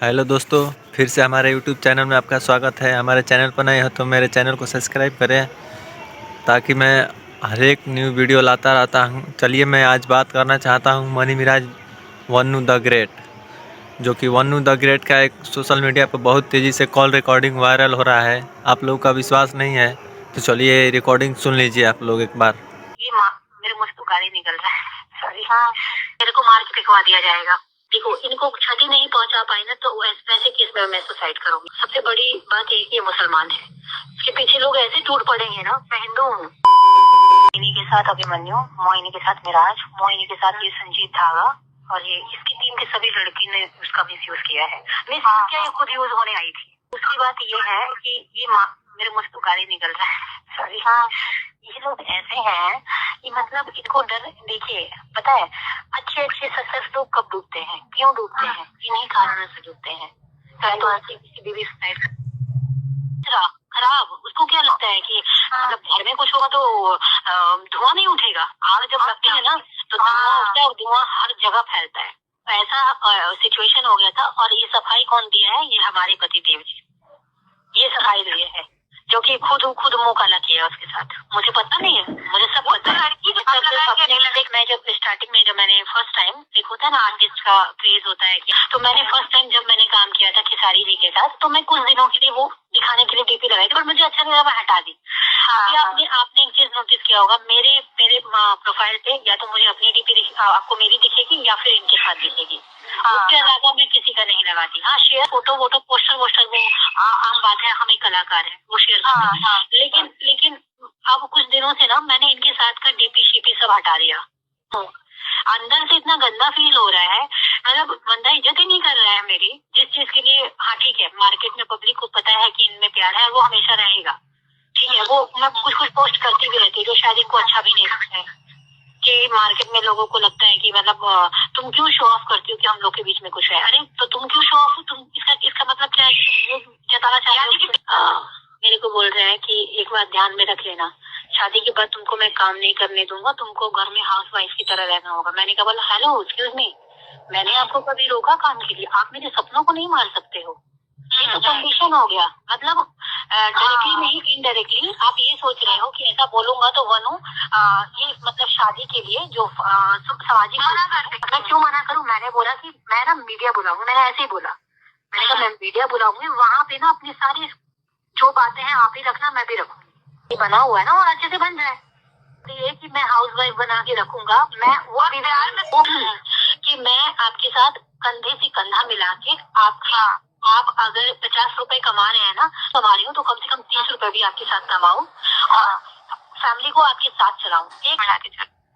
Hello दोस्तों, फिर से हमारे यूट्यूब चैनल में आपका स्वागत है। हमारे चैनल पर नए हो तो मेरे चैनल को सब्सक्राइब करें ताकि मैं हर एक न्यू वीडियो लाता रहता हूँ। चलिए, मैं आज बात करना चाहता हूँ मनी मिराज वन्नू द ग्रेट, जो कि वन्नू द ग्रेट का एक सोशल मीडिया पर बहुत तेज़ी से कॉल रिकॉर्डिंग वायरल हो रहा है। आप लोगों का विश्वास नहीं है तो चलिए रिकॉर्डिंग सुन लीजिए आप लोग एक बार। ये मेरे मुंह से तो गाली निकल रहा है। सॉरी। हाँ, मेरे को मार के फेंकवा दिया जाएगा। देखो, इनको क्षति नहीं पहुंचा पाई ना तो वैसे केस में मैं सुसाइड करूंगी। सबसे बड़ी बात ये कि ये मुसलमान है। इसके पीछे लोग ऐसे टूट पड़ेंगे ना। मैं हिंदू हूँ। मोहिनी के साथ अभिमन्यु, मोहिनी के साथ मिराज, मोहिनी के साथ ये संजीत धागा और ये इसकी टीम के सभी लड़की ने उसका मिस यूज किया है। मिस यूज किया, ये खुद यूज होने आई थी। दूसरी बात ये है कि ये मेरे मुंह से तो गाली निकल रहा है। सॉरी। हाँ, ये लोग ऐसे हैं कि मतलब इनको डर। देखिए, पता है अच्छे अच्छे सक्सेस लोग कब डूबते हैं, क्यों डूबते हैं? इन्हीं कारणों से डूबते हैं। चाहे तो किसी बीवी सुसाइड खराब, उसको क्या लगता है कि मतलब घर में कुछ होगा तो धुआं नहीं उठेगा? आग जब लगती है ना तो धुआं उठता है और धुआं हर जगह फैलता है। तो ऐसा सिचुएशन हो गया था। और ये सफाई कौन दिया है? ये हमारे पति देव जी, ये सफाई दिए है, जो कि खुद मुंह काला किया उसके साथ। मुझे पता नहीं है, मुझे सब पता है। मैं जब स्टार्टिंग में, जब मैंने फर्स्ट टाइम, एक होता है ना आर्टिस्ट का क्रेज होता है कि, तो मैंने फर्स्ट टाइम जब मैंने काम किया था खेसारी जी के साथ, तो मैं कुछ दिनों के लिए वो दिखाने के लिए डीपी लगाई थी, पर मुझे अच्छा नहीं लगा, मैं हटा दी। अभी आपने एक चीज नोटिस किया होगा, मेरे मेरे प्रोफाइल पे या तो मुझे अपनी डीपी आपको मेरी दिखेगी या फिर इनके साथ दिखेगी। उसके अलावा मैं किसी का नहीं लगाती। हाँ, शेयर फोटो वोटो पोस्टर वोस्टर वो आम बात है, हम एक कलाकार हैं, वो शेयर करते हैं। लेकिन अब कुछ दिनों से ना मैंने इनके साथ का डीपी शीपी सब हटा दिया। अंदर से इतना गंदा फील हो रहा है, मतलब बंदा इज्जत ही नहीं कर रहा है मेरी, जिस चीज के लिए। हाँ ठीक है, मार्केट में पब्लिक को पता है कि इनमें प्यार है, वो हमेशा रहेगा। ठीक है, वो मैं कुछ कुछ पोस्ट करती भी रहती है जो शायद इनको अच्छा भी नहीं लगता है, कि मार्केट में लोगों को लगता है कि मतलब तुम क्यों शो ऑफ करती हो कि हम लोग के बीच में कुछ है। अरे तो तुम क्यों शो ऑफ? तुम इसका मतलब क्या है कि तुम वो जताना चाहते हो? मेरे को बोल रहे हैं कि एक बात ध्यान में रख लेना, शादी के बाद तुमको मैं काम नहीं करने दूंगा, तुमको घर में हाउस वाइफ की तरह रहना होगा। मैंने कहा, बोला हेलो एक्सक्यूज मी, मैंने आपको कभी रोका काम के लिए? आप मेरे सपनों को नहीं मार सकते हो। ये तो कंडीशन हो गया। मतलब डायरेक्टली नहीं, इनडायरेक्टली आप ये सोच रहे हो कि ऐसा बोलूंगा तो वनु ये मतलब शादी के लिए जो सामाजिक, मैं क्यों मना करूं? मैंने बोला कि मैं ना मीडिया बुलाऊंगी, मैंने ऐसे ही बोला। मैंने कहा मैं मीडिया बुलाऊंगी, वहां पे ना अपनी सारी जो बातें हैं आप ही रखना, मैं भी रखूंगी। ये बना हुआ है ना और अच्छे से बन जाए। तो ये कि मैं हाउस वाइफ बना के रखूंगा, मैं वो कि मैं आपके साथ कंधे से कंधा मिला के आप अगर 50 रुपए कमा रहे हैं ना, कमा रही हूँ, तो कम से कम 30 रुपए भी आपके साथ कमाऊं और फैमिली को आपके साथ चलाऊं। एक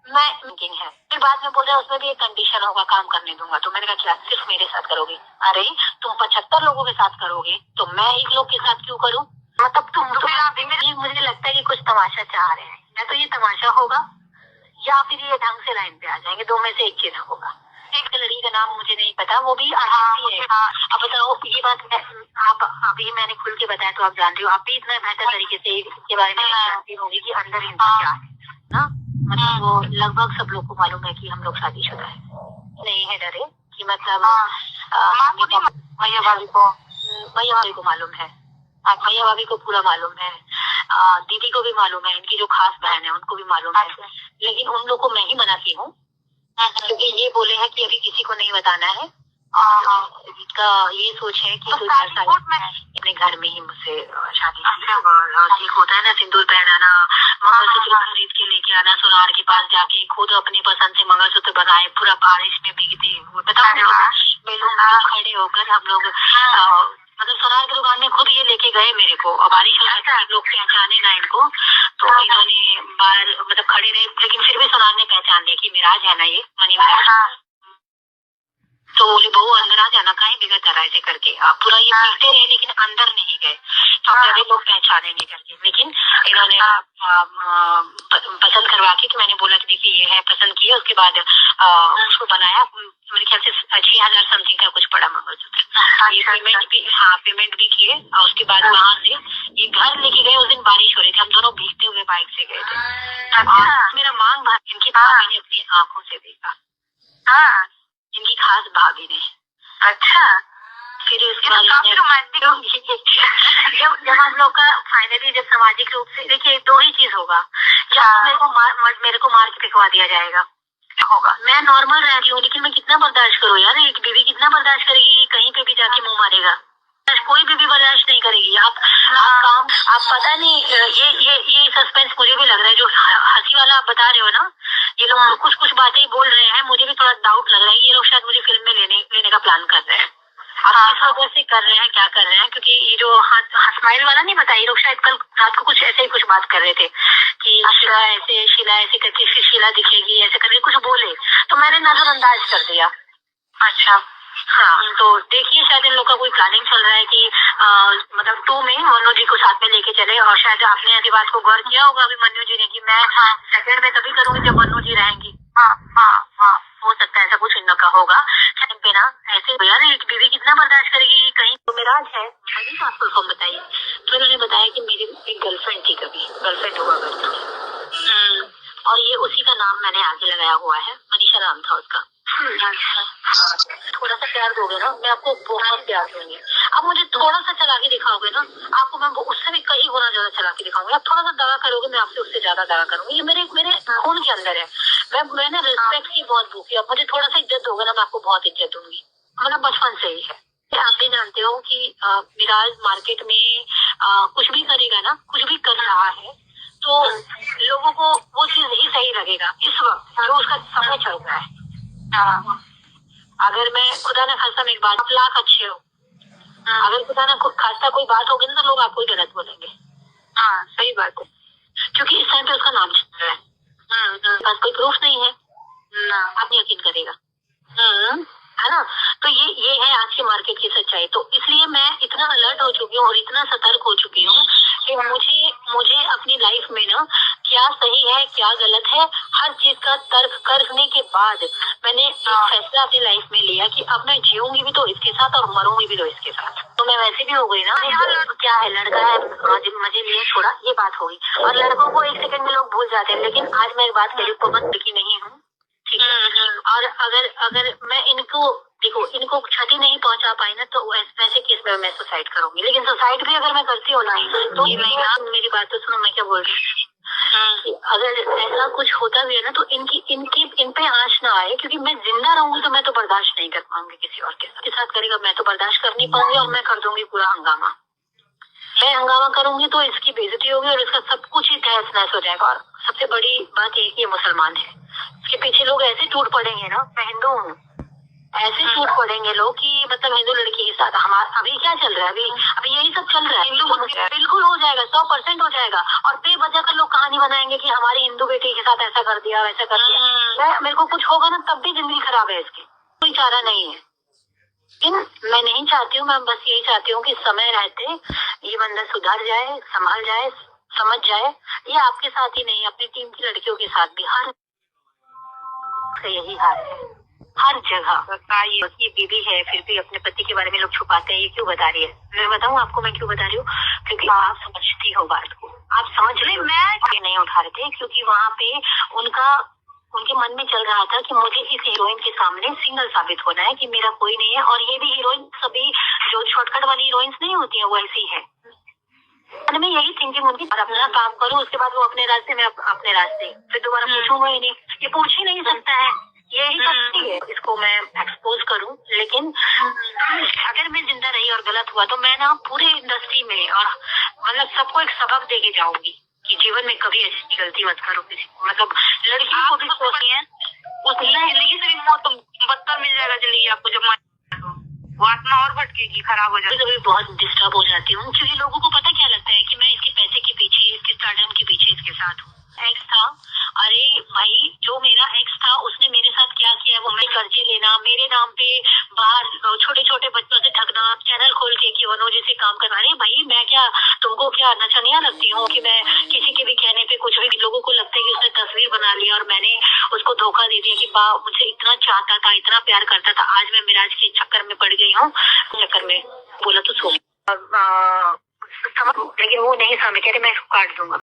मैं मीटिंग है, फिर बाद में बोल रहे हैं उसमें भी एक कंडीशन होगा, काम करने दूंगा। तो मैंने कहा क्या सिर्फ मेरे साथ करोगे? अरे तुम 75 लोगों के साथ करोगे तो मैं एक लोग के साथ क्यों करूँ? मतलब तुम तो मुझे लगता है कि कुछ तमाशा चाह रहे हैं, या तो ये तमाशा होगा या फिर ये ढंग से लाइन पे आ जाएंगे। दो में से एक चीज होगा। एक लड़की का नाम मुझे नहीं पता, वो भी आर्टिस्ट ही है। अब बताओ, ये बात आप अभी मैंने खुल के बताया तो आप जान रहे हो, आप भी इतना बेहतर तरीके से इसके बारे में जानती होंगी कि अंदर इनका क्या है ना। मतलब वो लगभग सब लोग को मालूम है कि हम लोग शादीशुदा है, नहीं है डरे कि मतलब भैया भाभी को मालूम है, भैया भाभी को पूरा मालूम है, दीदी को भी मालूम है, इनकी जो खास बहन है उनको भी मालूम है। लेकिन उन लोग को मैं ही मना की हूँ क्योंकि ये बोले हैं कि अभी किसी को नहीं बताना है। इसका ये सोच है कि 2-4 साल अपने घर में ही मुझसे शादी की। और एक होता है ना सिंदूर पहनाना, मंगलसूत्र खरीद के लेके आना, सोनार के पास जाके खुद अपनी पसंद से मंगलसूत्र बनाए, पूरा बारिश में भीगते हुए, बताओ बेलून खड़े होकर हम लोग मतलब सोनार की दुकान में खुद ये लेके गए मेरे को। और बारिश हो सकती, लोग पहचाने ना इनको, तो इन्होंने बाहर मतलब खड़े रहे, लेकिन फिर भी सोनार ने पहचान लिया कि मिराज है ना, ये मनी मिराज। तो बोले बहू अंदर आ जाना, कहीं बिगड़ कर ऐसे करके आप पूरा ये पीते रहे, लेकिन अंदर नहीं गए। तो जब लोग पहचाने नहीं करके, लेकिन इन्होंने पसंद करवा के, तो मैंने बोला कि देखिए ये है, पसंद किया। उसके बाद उसको बनाया, मेरे ख्याल से 6,000 समथिंग का कुछ पड़ा मंगलसूत्र। ये पेमेंट भी, हाँ पेमेंट भी किए। और उसके बाद वहाँ से ये घर लेके गए। उस दिन बारिश हो रही थी, हम दोनों भीगते हुए बाइक से गए थे। और मेरा मांग भाग इनकी भाभी ने अपनी आंखों से देखा, इनकी खास भाभी ने। अच्छा। फिर काफी रोमांटिक होगी। जब हम लोग का फाइनली जब सामाजिक रूप से देखिए दो ही चीज होगा, या तो मेरे को मार के फेंकवा दिया जाएगा होगा। मैं नॉर्मल रह रही हूँ लेकिन मैं कितना बर्दाश्त करूँ यार, एक बीवी कितना बर्दाश्त करेगी, कहीं पे भी जाके मुंह मारेगा, कोई बीवी बर्दाश्त नहीं करेगी। आप पता नहीं, ये सस्पेंस मुझे भी लग रहा है, जो हंसी वाला आप बता रहे हो ना, ये लोग कुछ बातें बोल रहे हैं, मुझे भी थोड़ा डाउट लग रहा है, ये लोग शायद मुझे फिल्म में लेने का प्लान कर रहे हैं। आप किस वजह से कर रहे हैं, क्या कर रहे हैं, क्योंकि ये जो स्माइल वाला नहीं बताया, ये लोग शायद कल रात को कुछ ऐसे ही कुछ बात कर रहे थे कि शीला ऐसे करके फिर शीला दिखेगी, ऐसे करके कुछ बोले, तो मैंने नजरअंदाज कर दिया। अच्छा हाँ, तो देखिए शायद इन लोग का कोई प्लानिंग चल रहा है कि मतलब 2 में मनु जी को साथ में लेके चले, और शायद आपने ऐसी बात को गौर किया होगा अभी मनु जी ने कि मैं सेकंड में तभी करूंगी जब मनु जी रहेंगी। हाँ, हो सकता है ऐसा कुछ इन लोग का होगा पे ना, ऐसे यार एक बीवी कितना बर्दाश्त करेगी। कहीं तो मेराज है, अभी तो आपको कौन बताइए, तो इन्होंने बताया कि मेरी एक गर्लफ्रेंड थी, कभी गर्लफ्रेंड हुआ करती, और ये उसी का नाम मैंने आगे लगाया हुआ है, मनीषा नाम था उसका। थोड़ा सा प्यार दोगे ना, मैं आपको बहुत प्यार दूंगी। अब मुझे थोड़ा सा चला के दिखाओगे ना, आपको मैं उससे भी कई गुना ज्यादा चला के दिखाऊंगी। आप थोड़ा सा दगा करोगे, मैं आपसे उससे ज्यादा दगा करूंगी। ये मेरे खून के अंदर है। मैंने रिस्पेक्ट की बहुत भूखी, अब मुझे थोड़ा सा इज्जत दोगे ना, मैं आपको बहुत इज्जत दूंगी। मतलब बचपन से ही है। आप भी जानते हो कि मिराज मार्केट में कुछ भी करेगा ना, कुछ भी कर रहा है तो लोगों को वो चीज ही सही लगेगा इस वक्त जो उसका समय चल रहा है। अगर मैं खुदा ना खास्ता में एक बात, आप लाख अच्छे हो, अगर खुदा ना खास्ता कोई बात होगी ना तो लोग आपको ही गलत बोलेंगे। हाँ सही बात है, क्योंकि इस टाइम पे उसका नाम चल रहा है, पास कोई प्रूफ नहीं है ना, आप यकीन करेगा है ना। तो ये है आज के मार्केट की सच्चाई। तो इसलिए मैं इतना अलर्ट हो चुकी हूँ और इतना सतर्क हो चुकी हूँ कि मुझे अपनी लाइफ में ना क्या सही है क्या गलत है, हर चीज का तर्क करने के बाद मैंने एक फैसला अपनी लाइफ में लिया कि अब मैं जीऊंगी भी तो इसके साथ और मरूंगी भी तो इसके साथ। तो मैं वैसे भी हो गई ना, क्या है लड़का है मजे लिए छोड़ा, ये बात होगी। और लड़कों को एक सेकंड में लोग भूल जाते हैं, लेकिन आज मैं एक बात कह रही हूँ, पवन की नहीं हूँ, ठीक है। और अगर मैं इनको क्षति नहीं पहुंचा पाई ना, तो वैसे केस में मैं सुसाइड करूंगी। लेकिन सुसाइड भी अगर मैं करती हूँ ना, तो मेरी बात तो सुनो, मैं क्या बोल रही हूँ, अगर ऐसा कुछ होता भी है ना, तो इन पे आंच ना आए, क्योंकि मैं जिंदा रहूंगी तो मैं तो बर्दाश्त नहीं कर पाऊंगी। किसी और के साथ करेगा, मैं तो बर्दाश्त कर नहीं पाऊंगी, और मैं कर दूंगी पूरा हंगामा। मैं हंगामा करूंगी तो इसकी बेइज्जती होगी और इसका सब कुछ ही तहस नहस हो जाएगा। और सबसे बड़ी बात ये कि ये मुसलमान है, इसके पीछे लोग ऐसे टूट पड़ेंगे ना, मैं हिंदू हूँ, ऐसे टूट पड़ेंगे लोग कि मतलब हिंदू लड़की के साथ हमारा अभी क्या चल रहा है, अभी यही सब चल रहा है। बिल्कुल हो जाएगा, 100% हो जाएगा। और बेवजह कर लोग कहानी बनाएंगे कि हमारी हिंदू बेटी के साथ ऐसा कर दिया वैसा कर दिया। मेरे को कुछ होगा ना तब भी जिंदगी खराब है, इसकी कोई चारा नहीं है। मैं नहीं चाहती हूँ, मैं बस यही चाहती हूँ कि समय रहते ये बंदा सुधर जाए, संभल जाए, समझ जाए। ये आपके साथ ही नहीं, अपनी टीम की लड़कियों के साथ भी हर यही हाल है, हर जगह। ये बीवी है फिर भी अपने पति के बारे में लोग छुपाते हैं, ये क्यों बता रही है? मैं बताऊँ आपको मैं क्यों बता रही हूँ, क्योंकि आप समझती हो बात को, आप समझ रहे। मैं नहीं उठा रहे थे क्योंकि वहाँ पे उनके मन में चल रहा था कि मुझे इस हीरोइन के सामने सिंगल साबित होना है कि मेरा कोई नहीं है। और ये भी हीरोइन सभी जो शॉर्टकट वाली हीरोइंस नहीं होती है, वो ऐसी है। मैं यही थिंकिंग उनकी, और अपना काम करूँ, उसके बाद वो अपने रास्ते में अपने रास्ते, फिर दोबारा पूछूंगा ही नहीं, ये पूछ ही नहीं सकता है, यही सकती है। इसको मैं एक्सपोज करूं, लेकिन अगर मैं जिंदा रही और गलत हुआ तो मैं ना पूरे इंडस्ट्री में और मतलब सबको एक सबक दे के जाऊंगी कि जीवन में कभी ऐसी गलती मत करो किसी को। मतलब लड़कियों को भी सोचती है उस जिंदगी से भी मौत बदतर मिल जाएगा जिंदगी आपको, जब वो आत्मा और भटकेगी, खराब हो जाएगी। कभी बहुत डिस्टर्ब हो जाती हूँ क्योंकि लोगों को पता क्या लगता है कि मैं इसके पैसे के पीछे, इसके स्टारडम के पीछे इसके साथ हूँ। एक्स था, अरे भाई जो मेरा एक्स था उसने मेरे साथ क्या किया है, वो मैं कर्जे लेना, मेरे नाम पे बाहर छोटे छोटे बच्चों से ठगना, चैनल खोल के कि वनो जैसे काम करना। रही भाई मैं क्या तुमको क्या नचनिया लगती हूँ कि मैं किसी के भी कहने पे कुछ भी, लोगों को लगता है कि उसने तस्वीर बना लिया और मैंने उसको धोखा दे दिया कि मुझे इतना चाहता था, इतना प्यार करता था। आज मैं मिराज के चक्कर में पड़ गई हूँ, चक्कर में बोला तो सो, लेकिन वो नहीं समझ, कह रहे मैं इसको काट दूंगा।